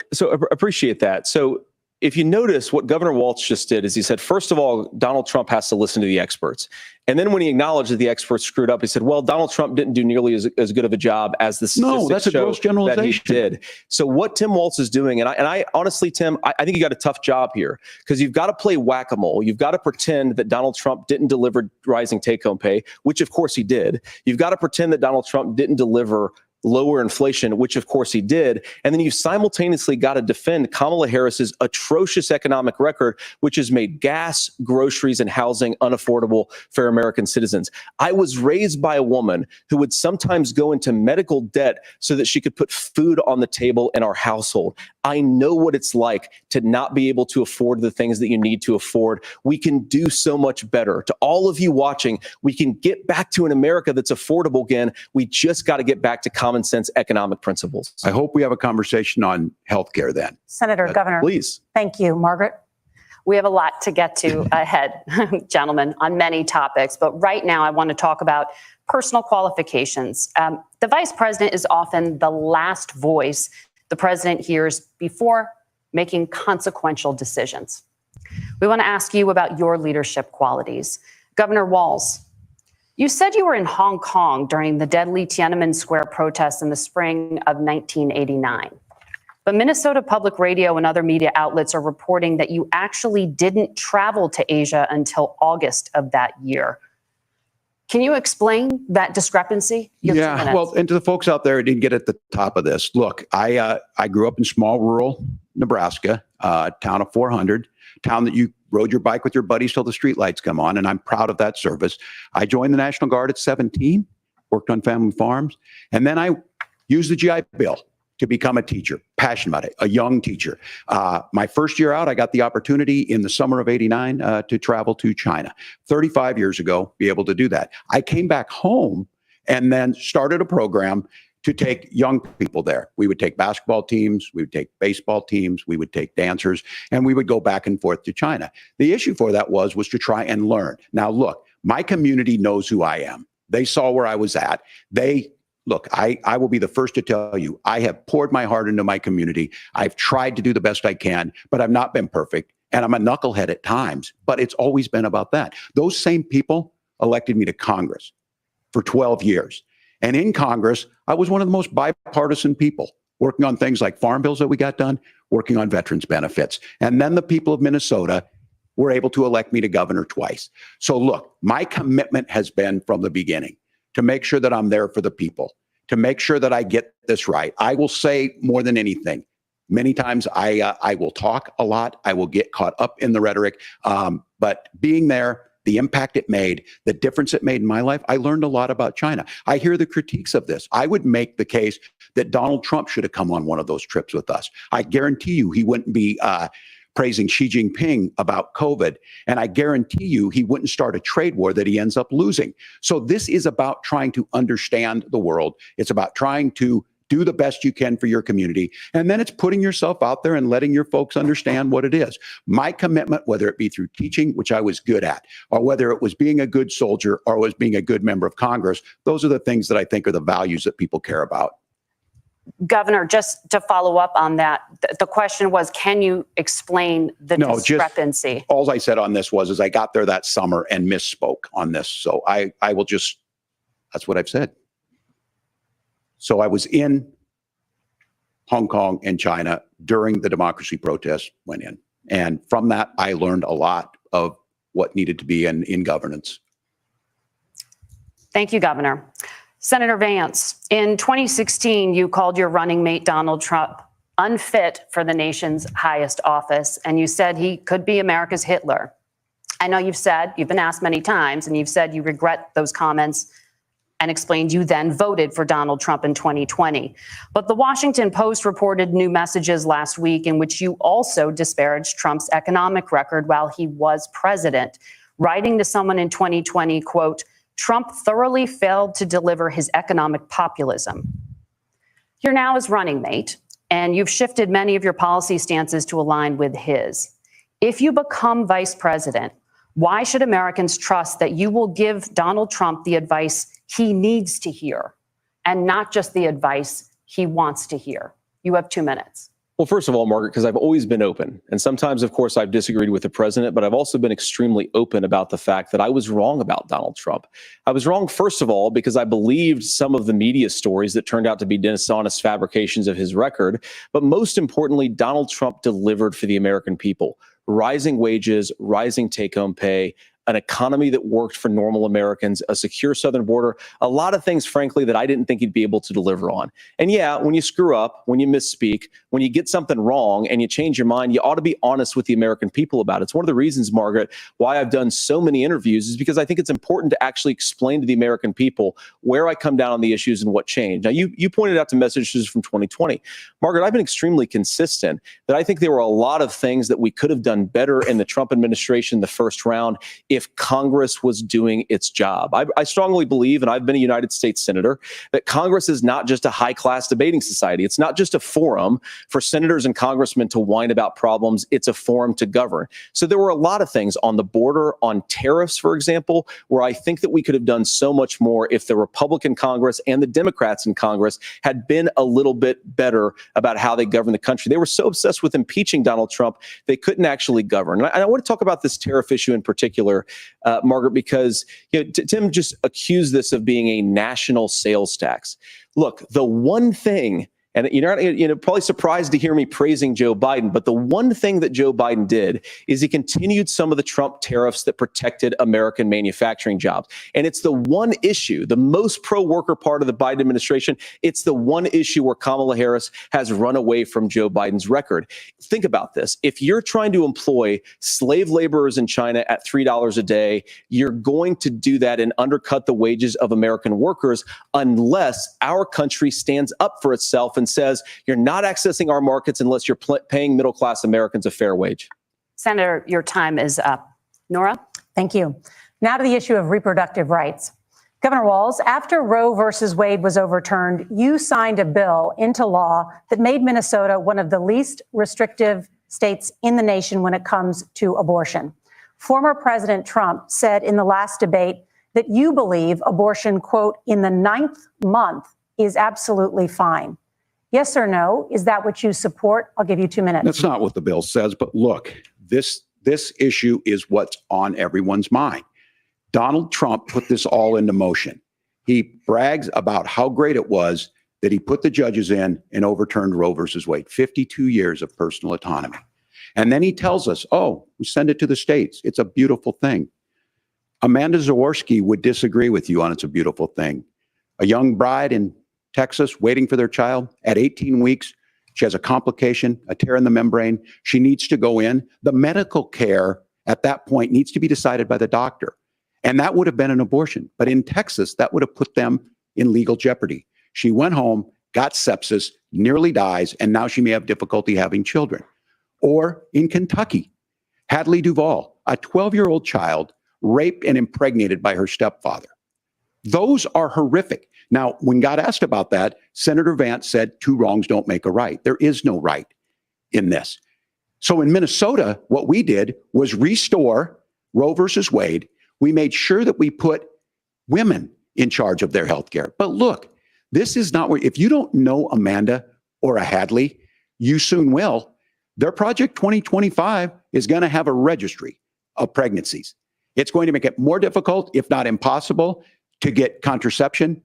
appreciate that. So if you notice, what Governor Walz just did is he said, first of all, Donald Trump has to listen to the experts. And then when he acknowledged that the experts screwed up, he said, well, Donald Trump didn't do nearly as good of a job as the statistics that's a gross generalization. that he did. So what Tim Walz is doing, and I honestly, Tim, I think you got a tough job here, because you've got to play whack-a-mole. You've got to pretend that Donald Trump didn't deliver rising take-home pay, which of course he did. You've got to pretend that Donald Trump didn't deliver lower inflation, which of course he did. And then you simultaneously got to defend Kamala Harris's atrocious economic record, which has made gas, groceries, and housing unaffordable for American citizens. I was raised by a woman who would sometimes go into medical debt so that she could put food on the table in our household. I know what it's like to not be able to afford the things that you need to afford. We can do so much better. To all of you watching, we can get back to an America that's affordable again. We just got to get back to common sense economic principles. I hope we have a conversation on healthcare then. Senator, Governor. Please. Thank you. Margaret? We have a lot to get to ahead, gentlemen, on many topics. But right now, I want to talk about personal qualifications. The vice president is often the last voice the president hears before making consequential decisions. We want to ask you about your leadership qualities. Governor Walz, you said you were in Hong Kong during the deadly Tiananmen Square protests in the spring of 1989. But Minnesota Public Radio and other media outlets are reporting that you actually didn't travel to Asia until August of that year. Can you explain that discrepancy? Yeah, well, and to the folks out there who didn't get at the top of this, look, I grew up in small rural Nebraska, town of 400, town that you rode your bike with your buddies till the streetlights come on, and I'm proud of that service. I joined the National Guard at 17, worked on family farms, and then I used the GI Bill to become a teacher, passionate about it, a young teacher. My first year out, I got the opportunity in the summer of '89 to travel to China. 35 years ago, be able to do that. I came back home and then started a program to take young people there. We would take basketball teams, we would take baseball teams, we would take dancers, and we would go back and forth to China. The issue for that was to try and learn. Now, look, my community knows who I am. They saw where I was at. Look, I will be the first to tell you, I have poured my heart into my community. I've tried to do the best I can, but I've not been perfect. And I'm a knucklehead at times, but it's always been about that. Those same people elected me to Congress for 12 years. And in Congress, I was one of the most bipartisan people, working on things like farm bills that we got done, working on veterans benefits. And then the people of Minnesota were able to elect me to governor twice. So look, my commitment has been from the beginning to make sure that I'm there for the people, to make sure that I get this right. I will say more than anything, many times I will talk a lot. I will get caught up in the rhetoric. But being there, the impact it made, the difference it made in my life, I learned a lot about China. I hear the critiques of this. I would make the case that Donald Trump should have come on one of those trips with us. I guarantee you he wouldn't be praising Xi Jinping about COVID. And I guarantee you he wouldn't start a trade war that he ends up losing. So this is about trying to understand the world. It's about trying to do the best you can for your community. And then it's putting yourself out there and letting your folks understand what it is. My commitment, whether it be through teaching, which I was good at, or whether it was being a good soldier or was being a good member of Congress, those are the things that I think are the values that people care about. Governor, just to follow up on that, the question was, can you explain the discrepancy? All I said on this was I got there that summer and misspoke on this. So I will just, that's what I've said. So I was in Hong Kong and China during the democracy protests went in. And from that, I learned a lot of what needed to be in governance. Thank you, Governor. Senator Vance, in 2016, you called your running mate, Donald Trump, unfit for the nation's highest office, and you said he could be America's Hitler. I know you've been asked many times, and you've said you regret those comments and explained you then voted for Donald Trump in 2020. But the Washington Post reported new messages last week in which you also disparaged Trump's economic record while he was president, writing to someone in 2020, quote, Trump thoroughly failed to deliver his economic populism. You're now his running mate, and you've shifted many of your policy stances to align with his. If you become vice president, why should Americans trust that you will give Donald Trump the advice he needs to hear and not just the advice he wants to hear? You have 2 minutes. Well, first of all, Margaret, because I've always been open. And sometimes, of course, I've disagreed with the president, but I've also been extremely open about the fact that I was wrong about Donald Trump. I was wrong, first of all, because I believed some of the media stories that turned out to be dishonest fabrications of his record. But most importantly, Donald Trump delivered for the American people. Rising wages, rising take-home pay, an economy that worked for normal Americans, a secure southern border, a lot of things, frankly, that I didn't think he'd be able to deliver on. And yeah, when you screw up, when you misspeak, when you get something wrong and you change your mind, you ought to be honest with the American people about it. It's one of the reasons, Margaret, why I've done so many interviews is because I think it's important to actually explain to the American people where I come down on the issues and what changed. Now, you pointed out the messages from 2020. Margaret, I've been extremely consistent that I think there were a lot of things that we could have done better in the Trump administration the first round if Congress was doing its job. I strongly believe, and I've been a United States senator, that Congress is not just a high-class debating society. It's not just a forum for senators and congressmen to whine about problems. It's a forum to govern. So there were a lot of things on the border, on tariffs, for example, where I think that we could have done so much more if the Republican Congress and the Democrats in Congress had been a little bit better about how they govern the country. They were so obsessed with impeaching Donald Trump, they couldn't actually govern. And I want to talk about this tariff issue in particular, Margaret, because Tim just accused this of being a national sales tax. Look, the one thing, and you're probably surprised to hear me praising Joe Biden, but the one thing that Joe Biden did is he continued some of the Trump tariffs that protected American manufacturing jobs. And it's the one issue, the most pro-worker part of the Biden administration, it's the one issue where Kamala Harris has run away from Joe Biden's record. Think about this. If you're trying to employ slave laborers in China at $3 a day, you're going to do that and undercut the wages of American workers unless our country stands up for itself and says you're not accessing our markets unless you're paying middle-class Americans a fair wage. Senator, your time is up. Nora? Thank you. Now to the issue of reproductive rights. Governor Walz, after Roe versus Wade was overturned, you signed a bill into law that made Minnesota one of the least restrictive states in the nation when it comes to abortion. Former President Trump said in the last debate that you believe abortion, quote, in the 9th month is absolutely fine. Yes or no? Is that what you support? I'll give you 2 minutes. That's not what the bill says, but look, this issue is what's on everyone's mind. Donald Trump put this all into motion. He brags about how great it was that he put the judges in and overturned Roe versus Wade, 52 years of personal autonomy. And then he tells us, oh, we send it to the states. It's a beautiful thing. Amanda Zaworski would disagree with you on it's a beautiful thing. A young bride in Texas waiting for their child at 18 weeks. She has a complication, a tear in the membrane. She needs to go in. The medical care at that point needs to be decided by the doctor. And that would have been an abortion. But in Texas, that would have put them in legal jeopardy. She went home, got sepsis, nearly dies, and now she may have difficulty having children. Or in Kentucky, Hadley Duvall, a 12-year-old child raped and impregnated by her stepfather. Those are horrific. Now, when God asked about that, Senator Vance said, 2 wrongs don't make a right. There is no right in this. So in Minnesota, what we did was restore Roe versus Wade. We made sure that we put women in charge of their health care. But look, this is not where, if you don't know Amanda or a Hadley, you soon will. Their Project 2025 is going to have a registry of pregnancies. It's going to make it more difficult, if not impossible, to get contraception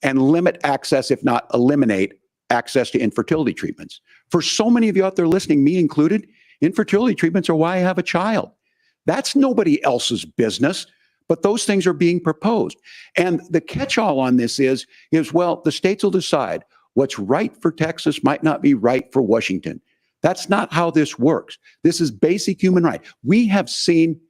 and limit access, if not eliminate access to infertility treatments. For so many of you out there listening, me included, infertility treatments are why I have a child. That's nobody else's business. But those things are being proposed. And the catch-all on this is, well, the states will decide what's right for Texas might not be right for Washington. That's not how this works. This is basic human right. We have seen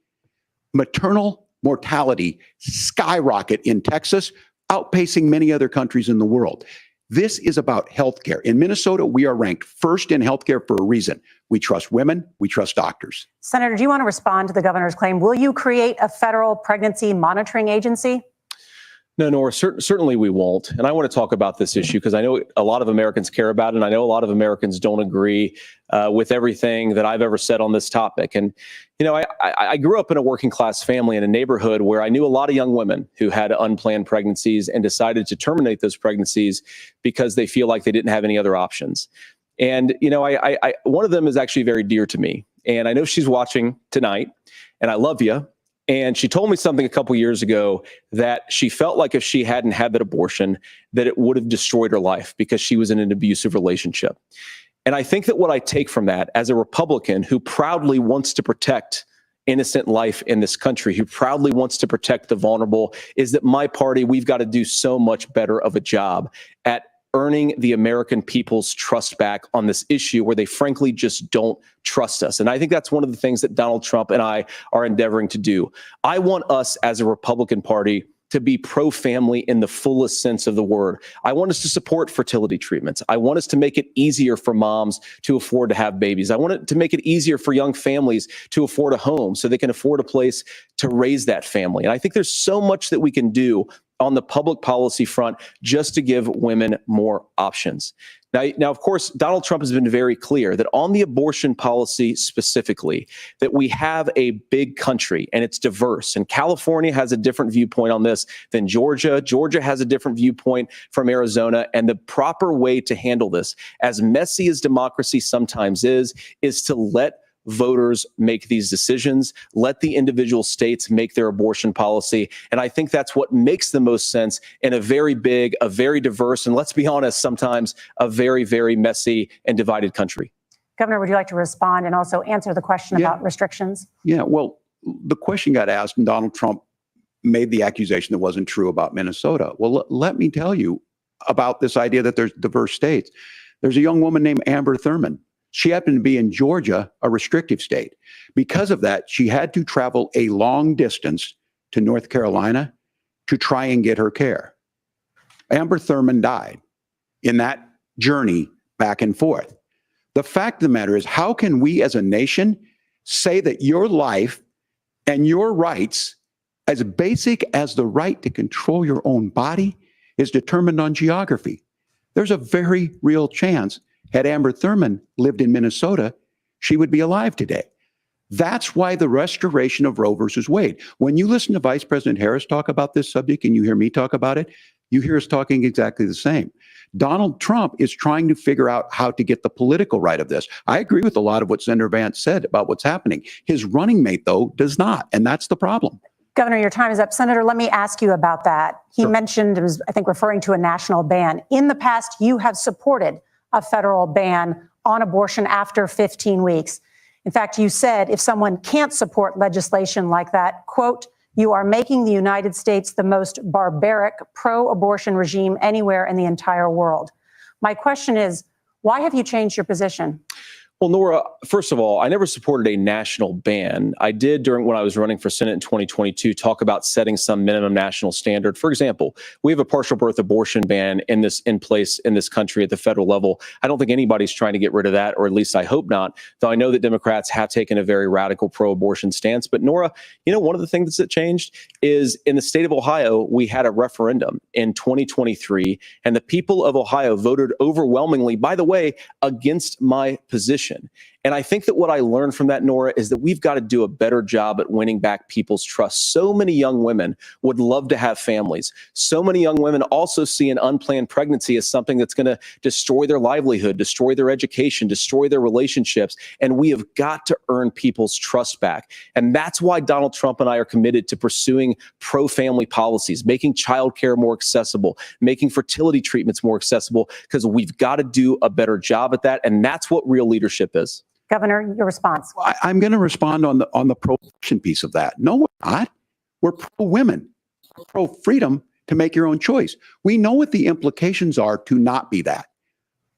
maternal mortality skyrocket in Texas, outpacing many other countries in the world. This is about healthcare. In Minnesota, we are ranked first in healthcare for a reason. We trust women. We trust doctors. Senator, do you want to respond to the governor's claim? Will you create a federal pregnancy monitoring agency? No, Nora, certainly we won't. And I want to talk about this issue because I know a lot of Americans care about it, and I know a lot of Americans don't agree with everything that I've ever said on this topic. And, you know, I grew up in a working class family in a neighborhood where I knew a lot of young women who had unplanned pregnancies and decided to terminate those pregnancies because they feel like they didn't have any other options. And, you know, one of them is actually very dear to me. And I know she's watching tonight, and I love you. And she told me something a couple years ago that she felt like if she hadn't had that abortion, that it would have destroyed her life because she was in an abusive relationship. And I think that what I take from that as a Republican who proudly wants to protect innocent life in this country, who proudly wants to protect the vulnerable, is that my party, we've got to do so much better of a job at earning the American people's trust back on this issue where they frankly just don't trust us. And I think that's one of the things that Donald Trump and I are endeavoring to do. I want us as a Republican Party to be pro-family in the fullest sense of the word. I want us to support fertility treatments. I want us to make it easier for moms to afford to have babies. I want it to make it easier for young families to afford a home so they can afford a place to raise that family. And I think there's so much that we can do on the public policy front just to give women more options. Now, of course, Donald Trump has been very clear that on the abortion policy specifically, that we have a big country and it's diverse. And California has a different viewpoint on this than Georgia. Georgia has a different viewpoint from Arizona. And the proper way to handle this, as messy as democracy sometimes is to let voters make these decisions, let the individual states make their abortion policy. And I think that's what makes the most sense in a very big, a very diverse, and let's be honest, sometimes a very, very messy and divided country. Governor, would you like to respond and also answer the question about restrictions? Yeah, well, the question got asked and Donald Trump made the accusation that wasn't true about Minnesota. Well, let me tell you about this idea that there's diverse states. There's a young woman named Amber Thurman. She happened to be in Georgia, a restrictive state. Because of that, she had to travel a long distance to North Carolina to try and get her care. Amber Thurman died in that journey back and forth. The fact of the matter is, how can we as a nation say that your life and your rights as basic as the right to control your own body is determined on geography. There's a very real chance, had Amber Thurman lived in Minnesota, she would be alive today. That's why the restoration of Roe versus Wade. When you listen to Vice President Harris talk about this subject and you hear me talk about it, you hear us talking exactly the same. Donald Trump is trying to figure out how to get the political right of this. I agree with a lot of what Senator Vance said about what's happening. His running mate, though, does not, and that's the problem. Governor, your time is up. Senator, let me ask you about that. He Sure. mentioned, it was, I think, referring to a national ban. In the past, you have supported a federal ban on abortion after 15 weeks. In fact, you said if someone can't support legislation like that, quote, you are making the United States the most barbaric pro-abortion regime anywhere in the entire world. My question is, why have you changed your position? Well, Nora, first of all, I never supported a national ban. I did when I was running for Senate in 2022 talk about setting some minimum national standard. For example, we have a partial birth abortion ban in place in this country at the federal level. I don't think anybody's trying to get rid of that, or at least I hope not, though I know that Democrats have taken a very radical pro-abortion stance. But Nora, one of the things that changed is in the state of Ohio, we had a referendum in 2023, and the people of Ohio voted overwhelmingly, by the way, against my position. And I think that what I learned from that, Nora, is that we've got to do a better job at winning back people's trust. So many young women would love to have families. So many young women also see an unplanned pregnancy as something that's going to destroy their livelihood, destroy their education, destroy their relationships. And we have got to earn people's trust back. And that's why Donald Trump and I are committed to pursuing pro-family policies, making childcare more accessible, making fertility treatments more accessible, because we've got to do a better job at that. And that's what real leadership is. Governor, your response. I'm going to respond on the pro-abortion piece of that. No, we're not. We're pro-women, pro-freedom to make your own choice. We know what the implications are to not be that.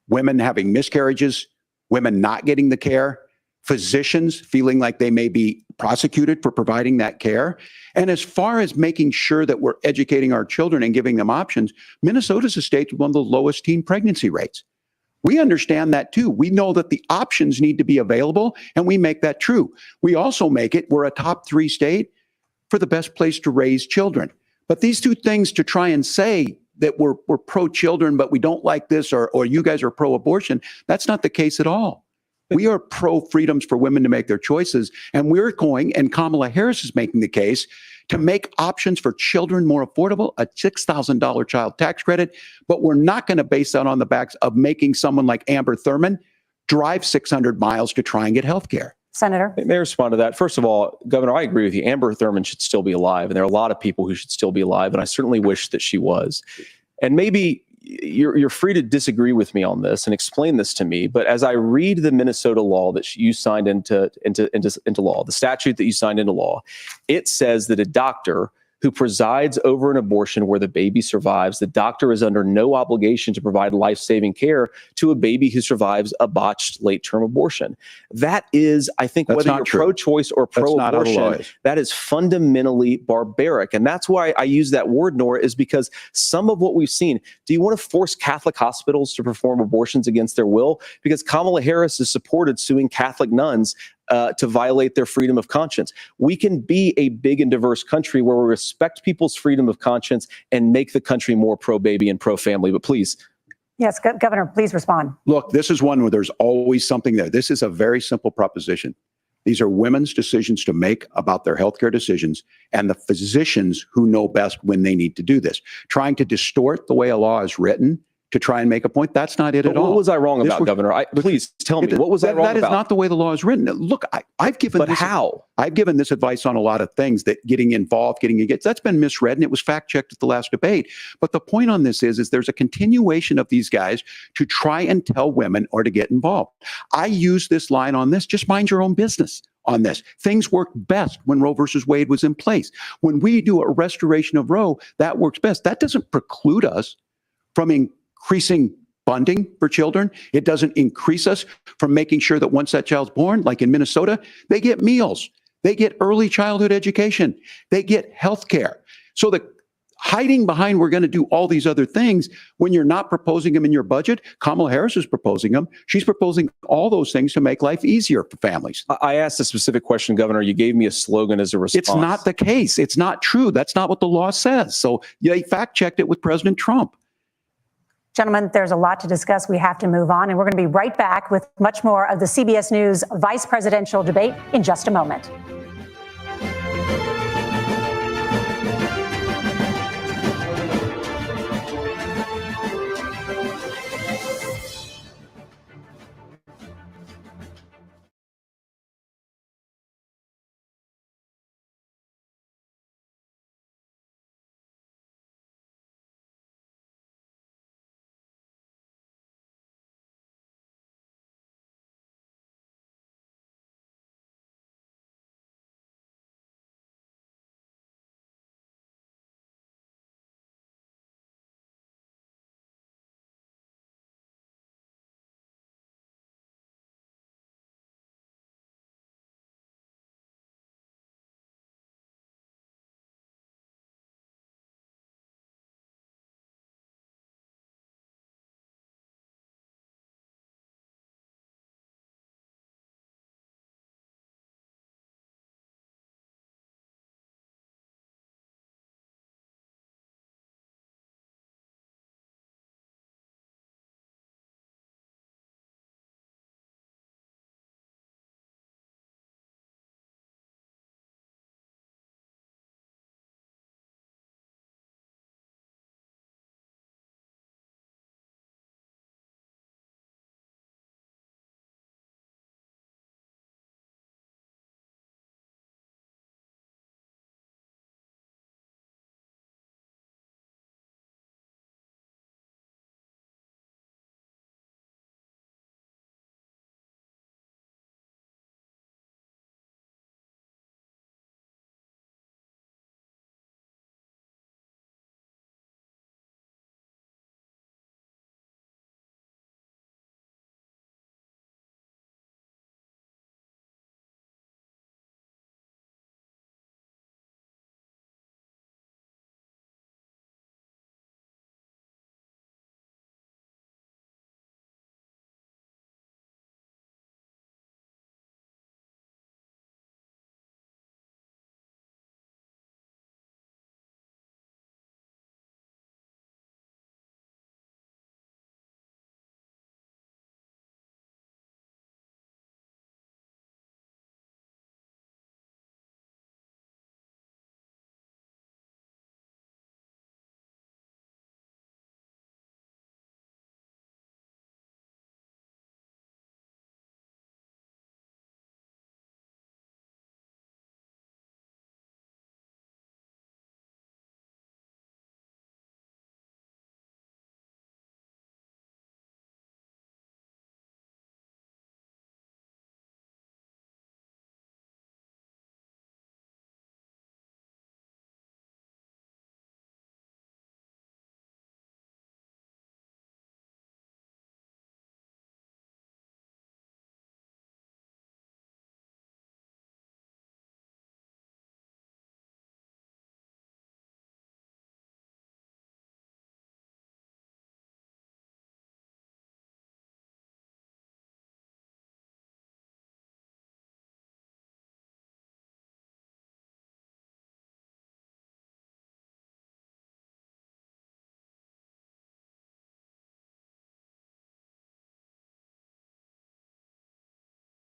Women having miscarriages, women not getting the care, physicians feeling like they may be prosecuted for providing that care. And as far as making sure that we're educating our children and giving them options, Minnesota's a state with one of the lowest teen pregnancy rates. We understand that too. We know that the options need to be available, and we make that true. We also make it, we're a top 3 state for the best place to raise children. But these two things, to try and say that we're pro-children, but we don't like this, or you guys are pro-abortion, that's not the case at all. We are pro-freedoms for women to make their choices, and we're going, and Kamala Harris is making the case, to make options for children more affordable, a $6,000 child tax credit, but we're not going to base that on the backs of making someone like Amber Thurman drive 600 miles to try and get health care. Senator. May I respond to that? First of all, Governor, I agree with you. Amber Thurman should still be alive, and there are a lot of people who should still be alive, and I certainly wish that she was. And maybe you're free to disagree with me on this and explain this to me, but as I read the Minnesota law that you signed into law, the statute that you signed into law, it says that a doctor who presides over an abortion where the baby survives, the doctor is under no obligation to provide life-saving care to a baby who survives a botched late-term abortion. That is, I think, That's whether not you're true. pro-choice or pro-abortion, that is fundamentally barbaric. And that's why I use that word, Nora, is because some of what we've seen, do you want to force Catholic hospitals to perform abortions against their will? Because Kamala Harris has supported suing Catholic nuns to violate their freedom of conscience. We can be a big and diverse country where we respect people's freedom of conscience and make the country more pro-baby and pro-family. But please. Yes, Governor, please respond. Look, this is one where there's always something there. This is a very simple proposition. These are women's decisions to make about their healthcare decisions, and the physicians who know best when they need to do this. Trying to distort the way a law is written to try and make a point, that's not it at all. What was I wrong about, Governor? Please tell me, what was I wrong about? That is not the way the law is written. Look, I've given But how? I've given this advice on a lot of things, that getting involved, getting engaged, that's been misread, and it was fact-checked at the last debate. But the point on this is there's a continuation of these guys to try and tell women or to get involved. I use this line on this, just mind your own business on this. Things worked best when Roe versus Wade was in place. When we do a restoration of Roe, that works best. That doesn't preclude us from increasing funding for children. It doesn't increase us from making sure that once that child's born, like in Minnesota, they get meals, they get early childhood education, they get health care. So hiding behind we're going to do all these other things when you're not proposing them in your budget. Kamala Harris is proposing them. She's proposing all those things to make life easier for families. I asked a specific question, Governor. You gave me a slogan as a response. It's not the case. It's not true. That's not what the law says. So they fact checked it with President Trump. Gentlemen, there's a lot to discuss. We have to move on, and we're going to be right back with much more of the CBS News vice presidential debate in just a moment.